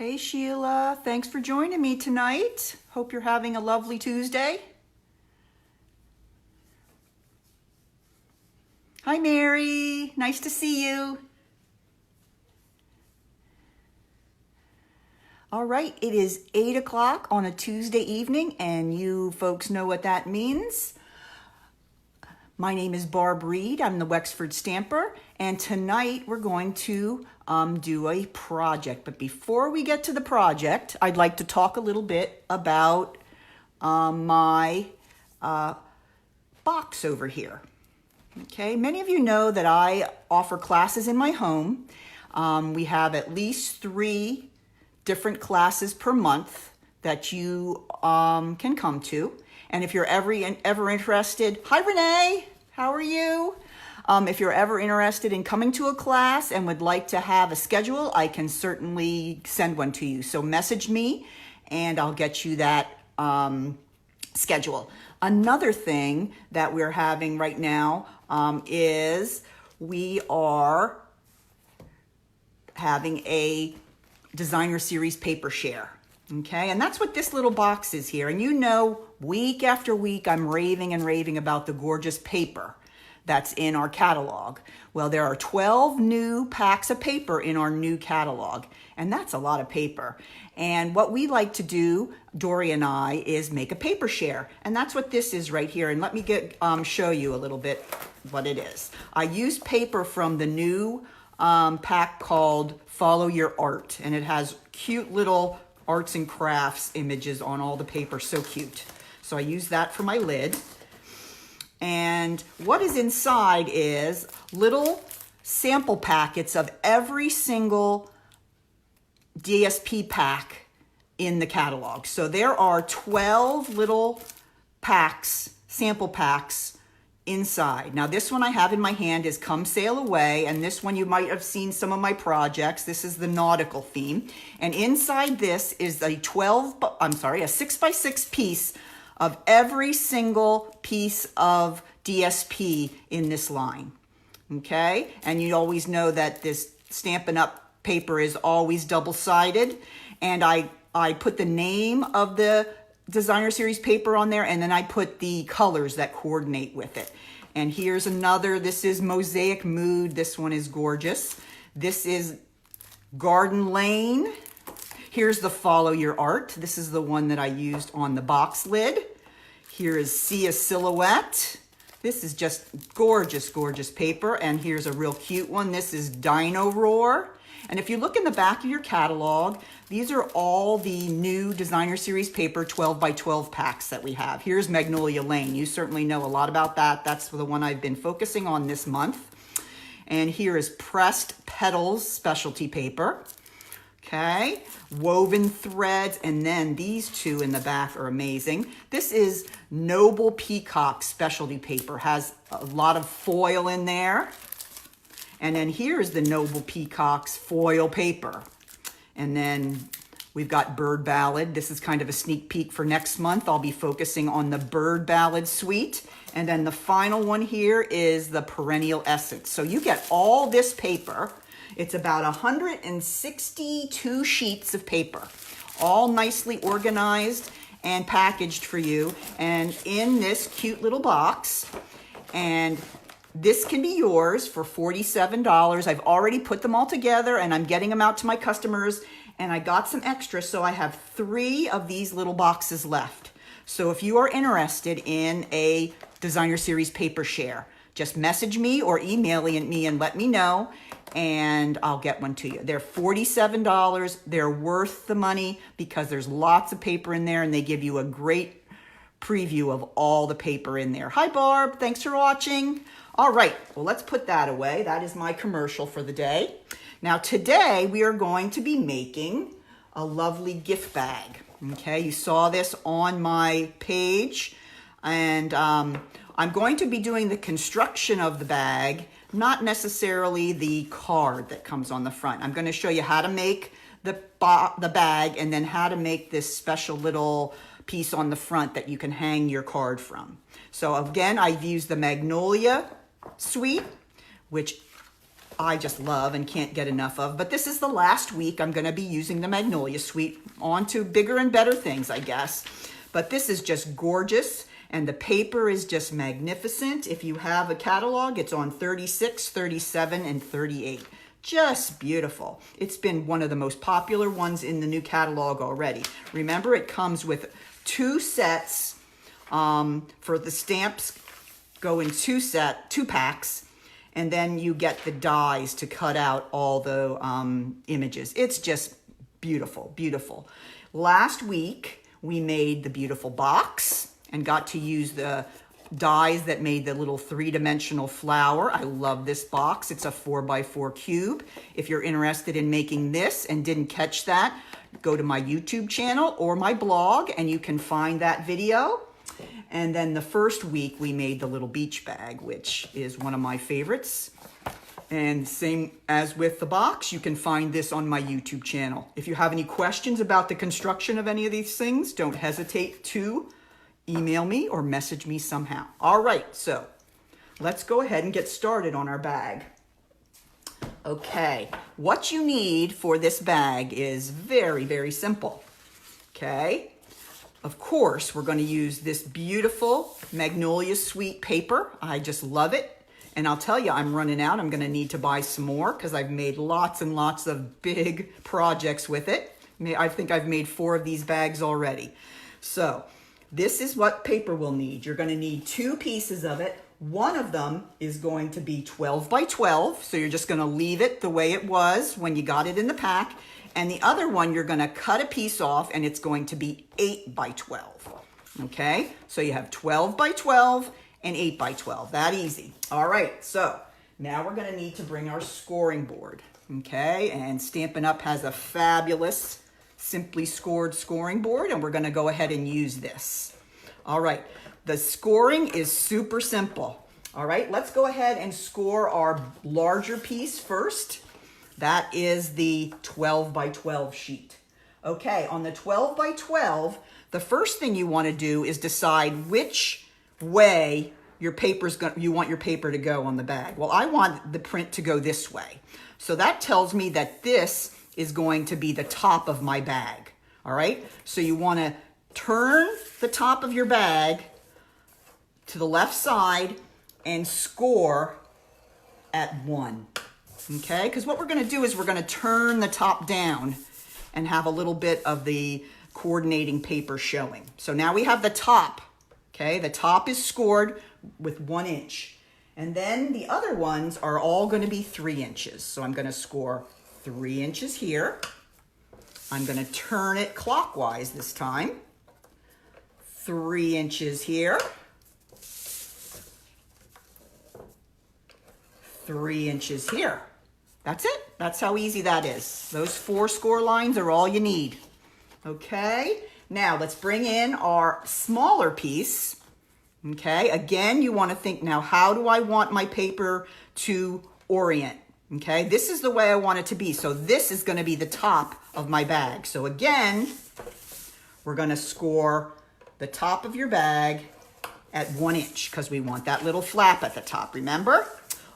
Hey Sheila, thanks for joining me tonight. Hope you're having a lovely Tuesday. Hi Mary, nice to see you. All right, it is 8 o'clock on a Tuesday evening and you folks know what that means. My name is Barb Reed, I'm the Wexford Stamper, and tonight we're going to do a project. But before we get to the project, I'd like to talk a little bit about my box over here. Okay, many of you know that I offer classes in my home. We have at least 3 different classes per month that you can come to. And if you're ever interested, hi Renee, how are you? If you're ever interested in coming to a class and would like to have a schedule, I can certainly send one to you. So message me and I'll get you that schedule. Another thing that we're having right now is we are having a designer series paper share. Okay, and that's what this little box is here. And you know, week after week, I'm raving and raving about the gorgeous paper that's in our catalog. Well, there are 12 new packs of paper in our new catalog, and that's a lot of paper. And what we like to do, Dory and I, is make a paper share. And that's what this is right here. And let me show you a little bit what it is. I used paper from the new pack called Follow Your Art, and it has cute little arts and crafts images on all the paper, so cute. So I use that for my lid. And what is inside is little sample packets of every single DSP pack in the catalog. So there are 12 little packs, sample packs inside. Now this one I have in my hand is Come Sail Away, and this one you might have seen some of my projects. This is the nautical theme, and inside this is a 6x6 piece of every single piece of DSP in this line. Okay, and you always know that this Stampin' Up paper is always double-sided, and I put the name of the designer series paper on there, and then I put the colors that coordinate with it. And here's another. This is Mosaic Mood. This one is gorgeous. This is Garden Lane. Here's the Follow Your Art. This is the one that I used on the box lid. Here is See a Silhouette. This is just gorgeous, gorgeous paper. And here's a real cute one. This is Dino Roar. And if you look in the back of your catalog, these are all the new designer series paper 12 by 12 packs that we have. Here's Magnolia Lane. You certainly know a lot about that. That's the one I've been focusing on this month. And here is Pressed Petals specialty paper. Okay, woven threads, and then these two in the back are amazing. This is Noble Peacock specialty paper. Has a lot of foil in there. And then here's the Noble Peacock's foil paper. And then we've got Bird Ballad. This is kind of a sneak peek for next month. I'll be focusing on the Bird Ballad suite. And then the final one here is the Perennial Essence. So you get all this paper. It's about 162 sheets of paper, all nicely organized and packaged for you. And in this cute little box. And this can be yours for $47. I've already put them all together and I'm getting them out to my customers, and I got some extra, so I have 3 of these little boxes left. So if you are interested in a designer series paper share, just message me or email me and let me know, and I'll get one to you. They're $47. They're worth the money because there's lots of paper in there and they give you a great preview of all the paper in there. Hi Barb, thanks for watching. All right, well, let's put that away. That is my commercial for the day. Now, today we are going to be making a lovely gift bag. Okay, you saw this on my page, and I'm going to be doing the construction of the bag, not necessarily the card that comes on the front. I'm going to show you how to make the bag and then how to make this special little piece on the front that you can hang your card from. So again, I've used the Magnolia Suite, which I just love and can't get enough of. But this is the last week I'm going to be using the Magnolia Suite. On to bigger and better things, I guess. But this is just gorgeous, and the paper is just magnificent. If you have a catalog, it's on 36, 37, and 38. Just beautiful. It's been one of the most popular ones in the new catalog already. Remember, it comes with 2 sets for the stamps. Go in 2 packs, and then you get the dies to cut out all the images. It's just beautiful, beautiful. Last week, we made the beautiful box and got to use the dies that made the little 3-dimensional flower. I love this box. It's a 4x4 cube. If you're interested in making this and didn't catch that, go to my YouTube channel or my blog and you can find that video. And then the first week we made the little beach bag, which is one of my favorites. And same as with the box, you can find this on my YouTube channel. If you have any questions about the construction of any of these things, don't hesitate to email me or message me somehow. All right, so let's go ahead and get started on our bag. Okay, what you need for this bag is very, very simple. Okay, of course, we're going to use this beautiful Magnolia Suite paper. I just love it. And I'll tell you, I'm running out. I'm going to need to buy some more because I've made lots and lots of big projects with it. I think I've made 4 of these bags already. So this is what paper we'll need. You're going to need 2 pieces of it. One of them is going to be 12 by 12. So you're just going to leave it the way it was when you got it in the pack. And the other one, you're going to cut a piece off and it's going to be 8 by 12. Okay, so you have 12 by 12 and 8 by 12, that easy. All right, so now we're gonna need to bring our scoring board, okay? And Stampin' Up! Has a fabulous Simply Scored scoring board, and we're gonna go ahead and use this. All right, the scoring is super simple. All right, let's go ahead and score our larger piece first. That is the 12 by 12 sheet. Okay, on the 12 by 12, the first thing you wanna do is decide which way you want your paper to go on the bag. Well, I want the print to go this way. So that tells me that this is going to be the top of my bag. All right, so you want to turn the top of your bag to the left side and score at 1. Okay, because what we're going to do is we're going to turn the top down and have a little bit of the coordinating paper showing. So now we have the top. Okay, the top is scored with 1 inch. And then the other ones are all going to be 3 inches. So I'm going to score 3 inches here. I'm going to turn it clockwise this time. 3 inches here. 3 inches here. That's it. That's how easy that is. Those 4 score lines are all you need. Okay. Now let's bring in our smaller piece. Okay, again, you want to think now, how do I want my paper to orient? Okay, this is the way I want it to be. So this is going to be the top of my bag. So again, we're going to score the top of your bag at 1 inch because we want that little flap at the top, remember?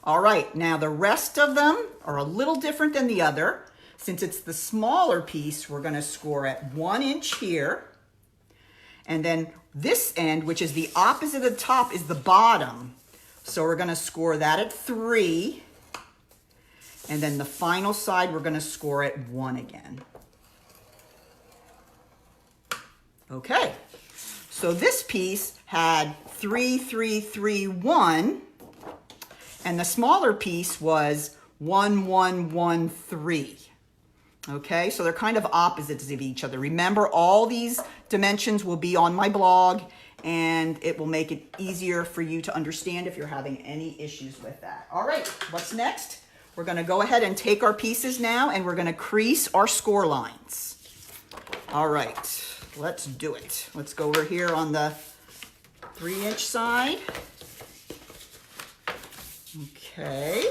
All right, now the rest of them are a little different than the other. Since it's the smaller piece, we're going to score at 1 inch here. And then this end, which is the opposite of the top, is the bottom. So we're going to score that at 3. And then the final side, we're going to score at 1 again. Okay. So this piece had 3, 3, 3, 1. And the smaller piece was 1, 1, 1, 3. Okay, so they're kind of opposites of each other. Remember, all these dimensions will be on my blog, and it will make it easier for you to understand if you're having any issues with that. All right, what's next? We're going to go ahead and take our pieces now, and we're going to crease our score lines. All right, let's do it. Let's go over here on the 3-inch side. Okay.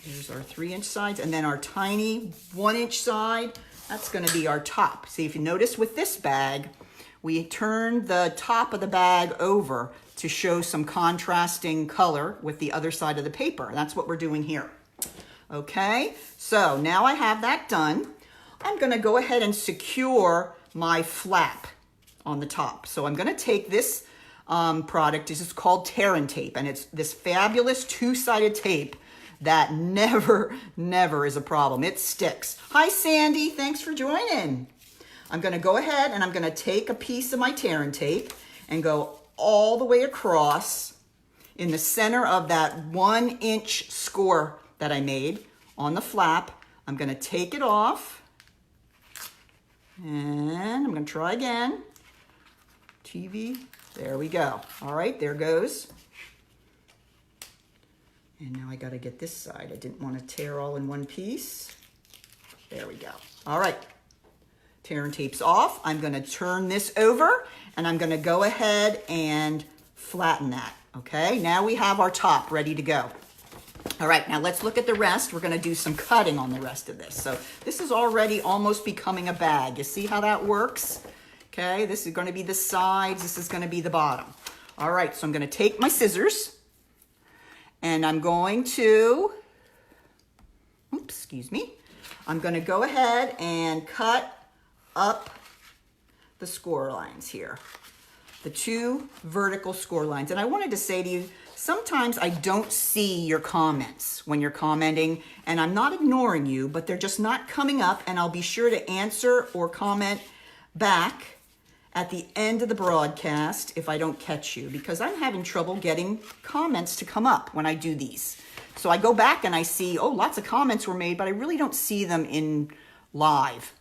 Here's our 3-inch sides, and then our tiny 1-inch side, that's gonna be our top. See, if you notice with this bag, we turned the top of the bag over to show some contrasting color with the other side of the paper. That's what we're doing here. Okay, so now I have that done. I'm gonna go ahead and secure my flap on the top. So I'm gonna take this product. This is called Tear and Tape, and it's this fabulous two-sided tape that never is a problem. It sticks. Hi, Sandy, thanks for joining. I'm gonna go ahead and I'm gonna take a piece of my Tear and Tape and go all the way across in the center of that 1-inch score that I made on the flap. I'm gonna take it off and I'm gonna try again. TV, there we go. All right, there goes. And now I gotta get this side. I didn't wanna tear all in one piece. There we go. All right, Tear and Tape's off. I'm gonna turn this over and I'm gonna go ahead and flatten that, okay? Now we have our top ready to go. All right, now let's look at the rest. We're gonna do some cutting on the rest of this. So this is already almost becoming a bag. You see how that works? Okay, this is gonna be the sides, this is gonna be the bottom. All right, so I'm gonna take my scissors and I'm going to, oops, excuse me. I'm gonna go ahead and cut up the score lines here. The 2 vertical score lines. And I wanted to say to you, sometimes I don't see your comments when you're commenting, and I'm not ignoring you, but they're just not coming up, and I'll be sure to answer or comment back at the end of the broadcast if I don't catch you, because I'm having trouble getting comments to come up when I do these. So I go back and I see, oh, lots of comments were made, but I really don't see them in live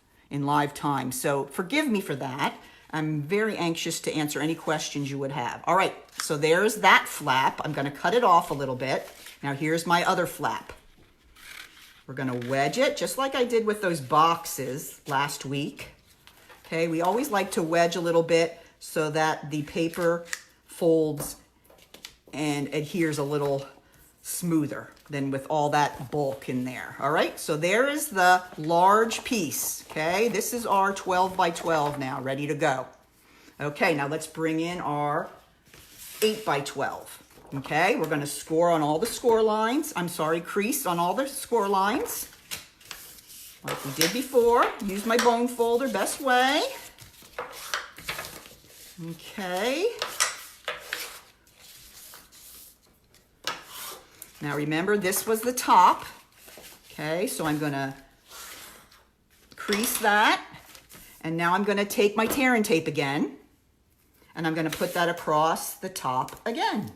time. So forgive me for that. I'm very anxious to answer any questions you would have. All right, so there's that flap. I'm gonna cut it off a little bit. Now here's my other flap. We're gonna wedge it, just like I did with those boxes last week. Okay, we always like to wedge a little bit so that the paper folds and adheres a little smoother than with all that bulk in there. All right, so there is the large piece. Okay, this is our 12 by 12 now, ready to go. Okay, now let's bring in our 8 by 12. Okay, we're gonna score on all the score lines. Crease on all the score lines. Like we did before. Use my bone folder best way. Okay. Now remember, this was the top. Okay, so I'm gonna crease that. And now I'm gonna take my Tear and Tape again. And I'm gonna put that across the top again.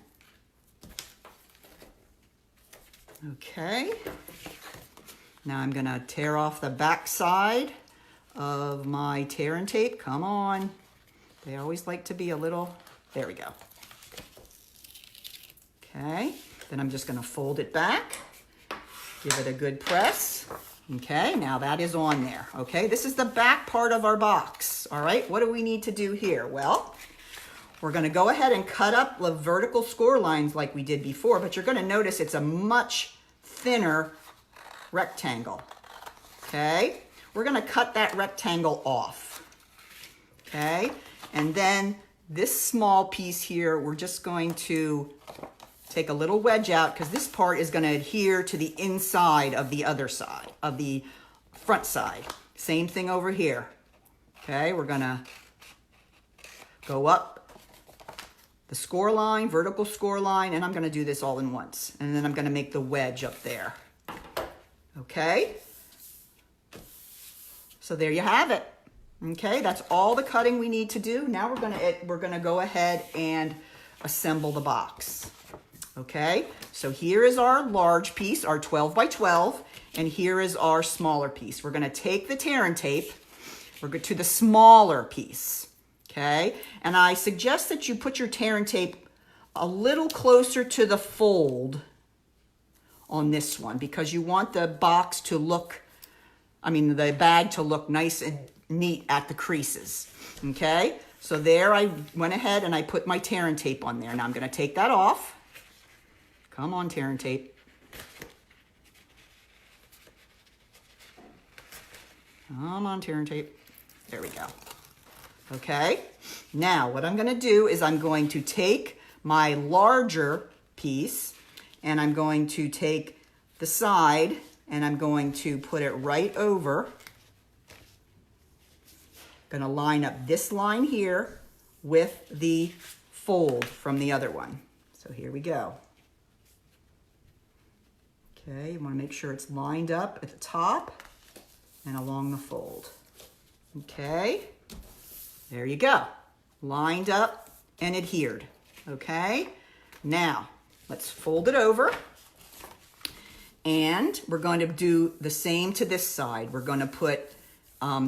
Okay. Now I'm gonna tear off the back side of my Tear and Tape. Come on. They always like to be a little, there we go. Okay. Then I'm just gonna fold it back, give it a good press. Okay, now that is on there. Okay, this is the back part of our box. All right, what do we need to do here? Well, we're gonna go ahead and cut up the vertical score lines like we did before, but you're gonna notice it's a much thinner rectangle. Okay, we're gonna cut that rectangle off. Okay, and then this small piece here, we're just going to take a little wedge out because this part is going to adhere to the inside of the other side, of the front side. Same thing over here. Okay, we're going to go up the score line, vertical score line, and I'm going to do this all in once. And then I'm going to make the wedge up there. Okay, so there you have it. Okay, that's all the cutting we need to do. Now we're going to go ahead and assemble the box. Okay, so here is our large piece, our 12 by 12, and here is our smaller piece. We're gonna take the Tear and Tape, we're going to the smaller piece, okay? And I suggest that you put your Tear and Tape a little closer to the fold on this one because you want the box to look, the bag to look nice and neat at the creases, okay? So there I went ahead and I put my Tear and Tape on there. Now I'm gonna take that off. Come on, Tear and Tape. Come on, Tear and Tape. There we go. Okay, now what I'm gonna do is I'm going to take my larger piece, and I'm going to take the side and I'm going to put it right over. Going to line up this line here with the fold from the other one. So here we go. Okay, you want to make sure it's lined up at the top and along the fold. Okay, there you go. Lined up and adhered. Okay, now let's fold it over. And we're going to do the same to this side. We're going to put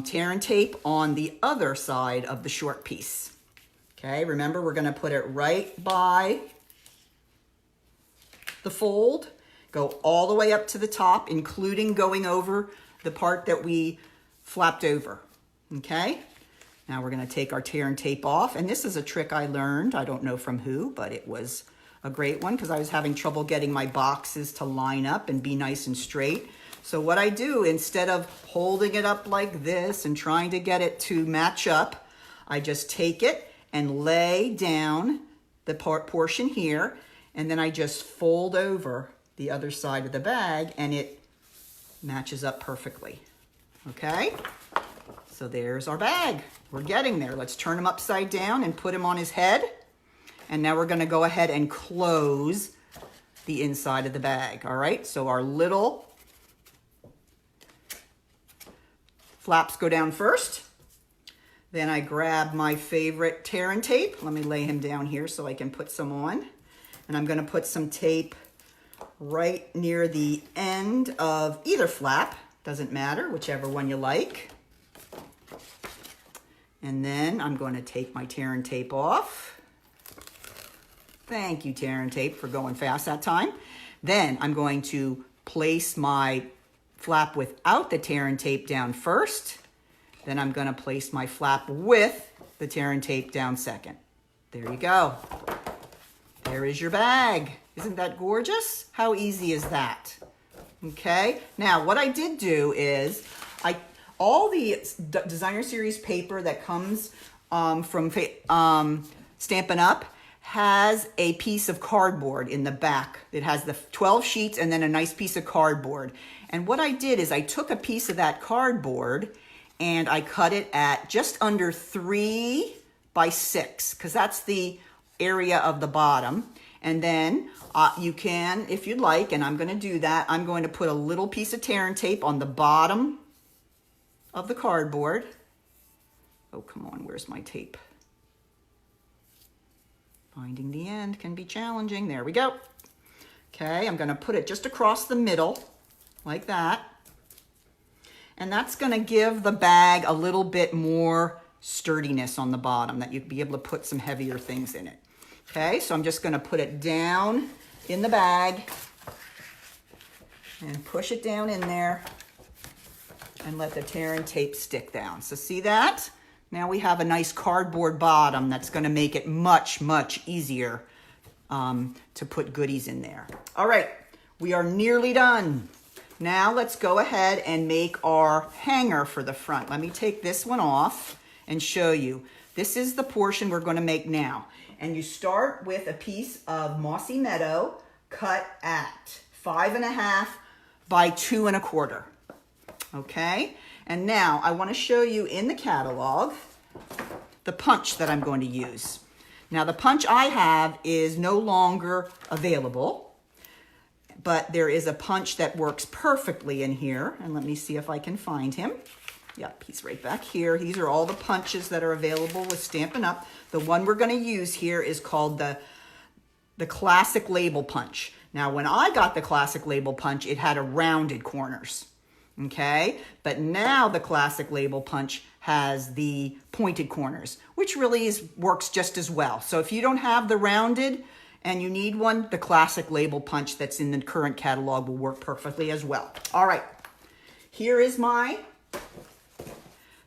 tear and tape on the other side of the short piece. Okay, remember we're going to put it right by the fold, go all the way up to the top, including going over the part that we flapped over. Okay, now we're going to take our tear and tape off. And this is a trick I learned. I don't know from who, but it was a great one because I was having trouble getting my boxes to line up and be nice and straight. So what I do, instead of holding it up like this and trying to get it to match up, I just take it and lay down the portion here, and then I just fold over the other side of the bag and it matches up perfectly. Okay, so there's our bag. We're getting there. Let's turn him upside down and put him on his head. And now we're gonna go ahead and close the inside of the bag. All right, so our little flaps go down first. Then I grab my favorite tear and tape. Let me lay him down here so I can put some on. And I'm gonna put some tape right near the end of either flap. Doesn't matter, whichever one you like. And then I'm going to take my tear and tape off. Thank you, tear and tape, for going fast that time. Then I'm going to place my flap without the tear and tape down first. Then I'm going to place my flap with the tear and tape down second. There you go. There is your bag. Isn't that gorgeous? How easy is that? Okay, now what I did do is, all the Designer Series paper that comes from Stampin' Up! Has a piece of cardboard in the back. It has the 12 sheets and then a nice piece of cardboard. And what I did is I took a piece of that cardboard and I cut it at just under 3 by 6, because that's the area of the bottom. And then you can, if you'd like, and I'm going to do that, I'm going to put a little piece of tear and tape on the bottom of the cardboard. Oh, come on, where's my tape? Finding the end can be challenging. There we go. Okay, I'm going to put it just across the middle, like that. And that's going to give the bag a little bit more sturdiness on the bottom, that you'd be able to put some heavier things in it. Okay, so I'm just going to put it down in the bag and push it down in there and let the tear and tape stick down. So see that? Now we have a nice cardboard bottom that's going to make it much, much easier to put goodies in there. All right, we are nearly done. Now let's go ahead and make our hanger for the front. Let me take this one off and show you. This is the portion we're going to make now. And you start with a piece of Mossy Meadow cut at 5.5 by 2 1/4. Okay, and now I want to show you in the catalog the punch that I'm going to use. Now the punch I have is no longer available, but there is a punch that works perfectly in here. And let me see if I can find him. Yep, he's right back here. These are all the punches that are available with Stampin' Up! The one we're going to use here is called the Classic Label Punch. Now, when I got the Classic Label Punch, it had a rounded corners. Okay, but now the Classic Label Punch has the pointed corners, which really works just as well. So if you don't have the rounded and you need one, the Classic Label Punch that's in the current catalog will work perfectly as well. All right, here is my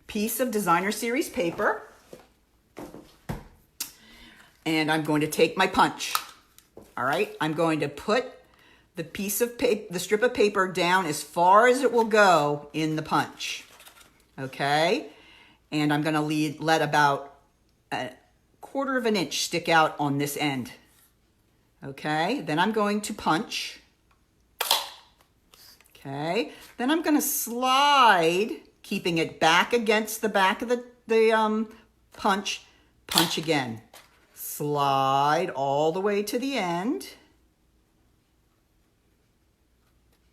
piece of Designer Series paper, and I'm going to take my punch. All right, I'm going to put the piece of paper, the strip of paper, down as far as it will go in the punch. Okay, and I'm going to let about 1/4 inch stick out on this end. Okay, then I'm going to punch. Okay, then I'm going to slide, keeping it back against the back of the punch again. Slide all the way to the end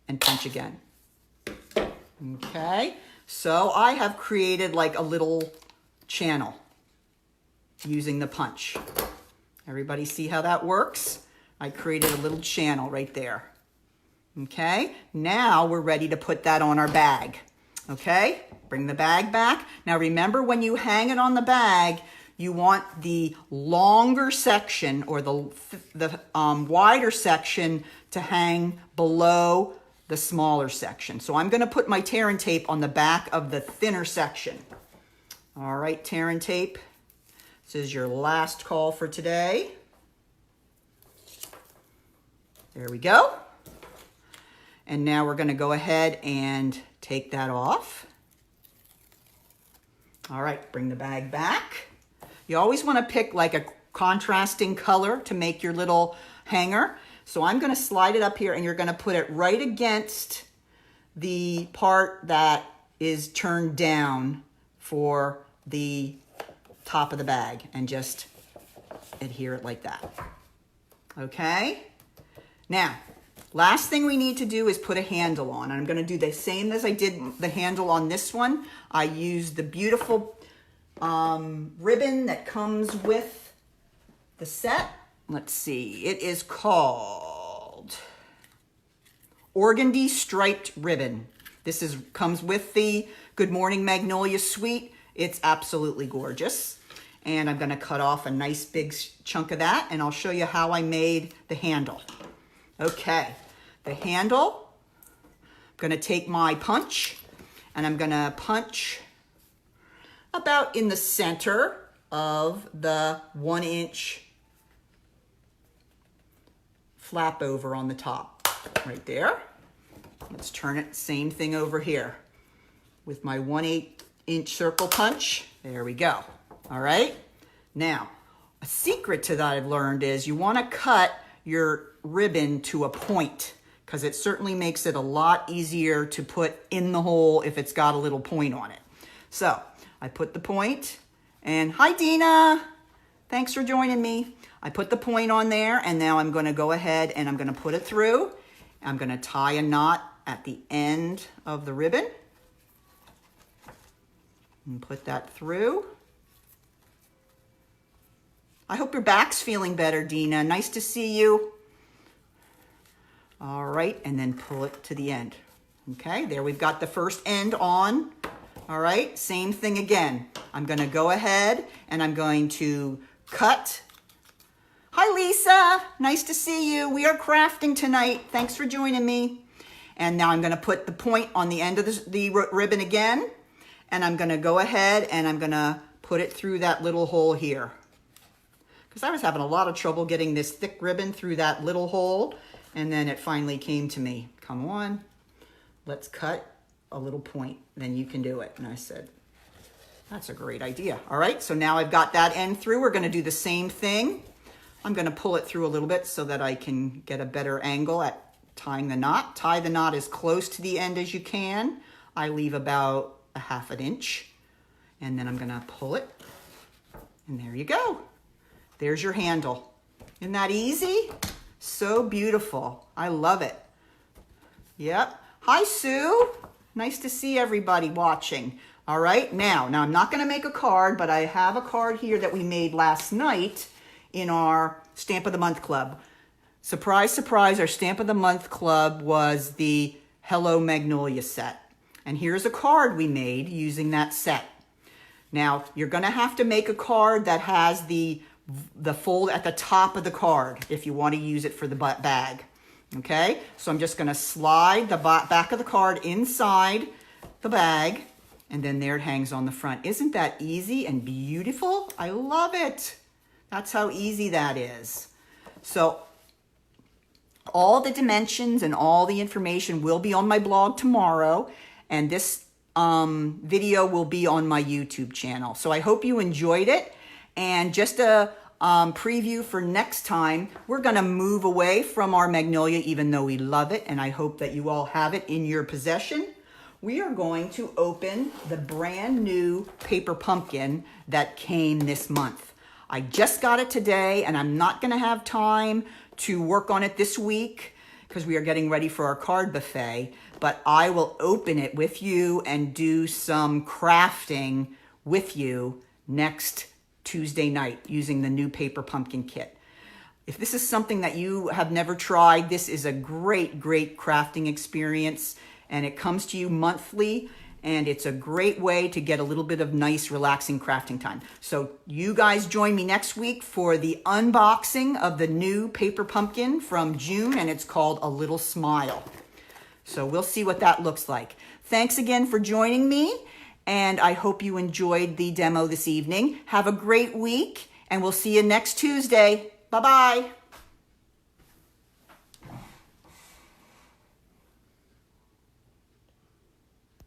and punch again. Okay, so I have created like a little channel using the punch. Everybody see how that works? I created a little channel right there. Okay, now we're ready to put that on our bag. Okay, bring the bag back. Now remember, when you hang it on the bag, you want the longer section or the wider section to hang below the smaller section. So I'm going to put my tear and tape on the back of the thinner section. All right, tear and tape. This is your last call for today. There we go. And now we're going to go ahead and take that off. All right, bring the bag back. You always want to pick like a contrasting color to make your little hanger. So I'm going to slide it up here, and you're going to put it right against the part that is turned down for the top of the bag, and just adhere it like that. Okay? Now, last thing we need to do is put a handle on. And I'm going to do the same as I did the handle on this one. I used the beautiful ribbon that comes with the set. Let's see. It is called Organdy Striped Ribbon. This comes with the Good Morning Magnolia Suite. It's absolutely gorgeous. And I'm going to cut off a nice big chunk of that, and I'll show you how I made the handle. Okay, the handle, I'm going to take my punch, and I'm going to punch about in the center of the 1-inch flap over on the top, right there. Let's turn it, same thing over here with my 1/8-inch circle punch. There we go. All right. Now, a secret to that I've learned is you want to cut your ribbon to a point, because it certainly makes it a lot easier to put in the hole if it's got a little point on it. So I put the point, and hi Dina, thanks for joining me. I put the point on there, and now I'm going to go ahead and I'm going to put it through. I'm going to tie a knot at the end of the ribbon and put that through. I hope your back's feeling better, Dina. Nice to see you. All right, and then pull it to the end. Okay, there we've got the first end on. All right, same thing again. I'm going to go ahead and I'm going to cut. Hi, Lisa. Nice to see you. We are crafting tonight. Thanks for joining me. And now I'm going to put the point on the end of the ribbon again. And I'm going to go ahead and I'm going to put it through that little hole here, because I was having a lot of trouble getting this thick ribbon through that little hole, and then it finally came to me. Come on, let's cut a little point, then you can do it. And I said, that's a great idea. All right, so now I've got that end through. We're going to do the same thing. I'm going to pull it through a little bit so that I can get a better angle at tying the knot. Tie the knot as close to the end as you can. I leave about a 1/2 inch, and then I'm going to pull it, and there you go. There's your handle. Isn't that easy? So beautiful. I love it. Yep. Hi, Sue. Nice to see everybody watching. All right. Now I'm not going to make a card, but I have a card here that we made last night in our Stamp of the Month Club. Surprise, surprise, our Stamp of the Month Club was the Hello Magnolia set. And here's a card we made using that set. Now, you're going to have to make a card that has the fold at the top of the card if you want to use it for the bag. Okay, so I'm just going to slide the back of the card inside the bag, and then there it hangs on the front. Isn't that easy and beautiful? I love it. That's how easy that is. So all the dimensions and all the information will be on my blog tomorrow, and this video will be on my YouTube channel. So I hope you enjoyed it. And just a preview for next time, we're going to move away from our Magnolia, even though we love it, and I hope that you all have it in your possession. We are going to open the brand new paper pumpkin that came this month. I just got it today, and I'm not going to have time to work on it this week because we are getting ready for our card buffet, but I will open it with you and do some crafting with you next Tuesday night using the new paper pumpkin kit. If this is something that you have never tried, this is a great crafting experience, and it comes to you monthly, and it's a great way to get a little bit of nice, relaxing crafting time. So you guys join me next week for the unboxing of the new paper pumpkin from June, and it's called A Little Smile. So we'll see what that looks like. Thanks again for joining me, and I hope you enjoyed the demo this evening. Have a great week, and we'll see you next Tuesday. Bye-bye.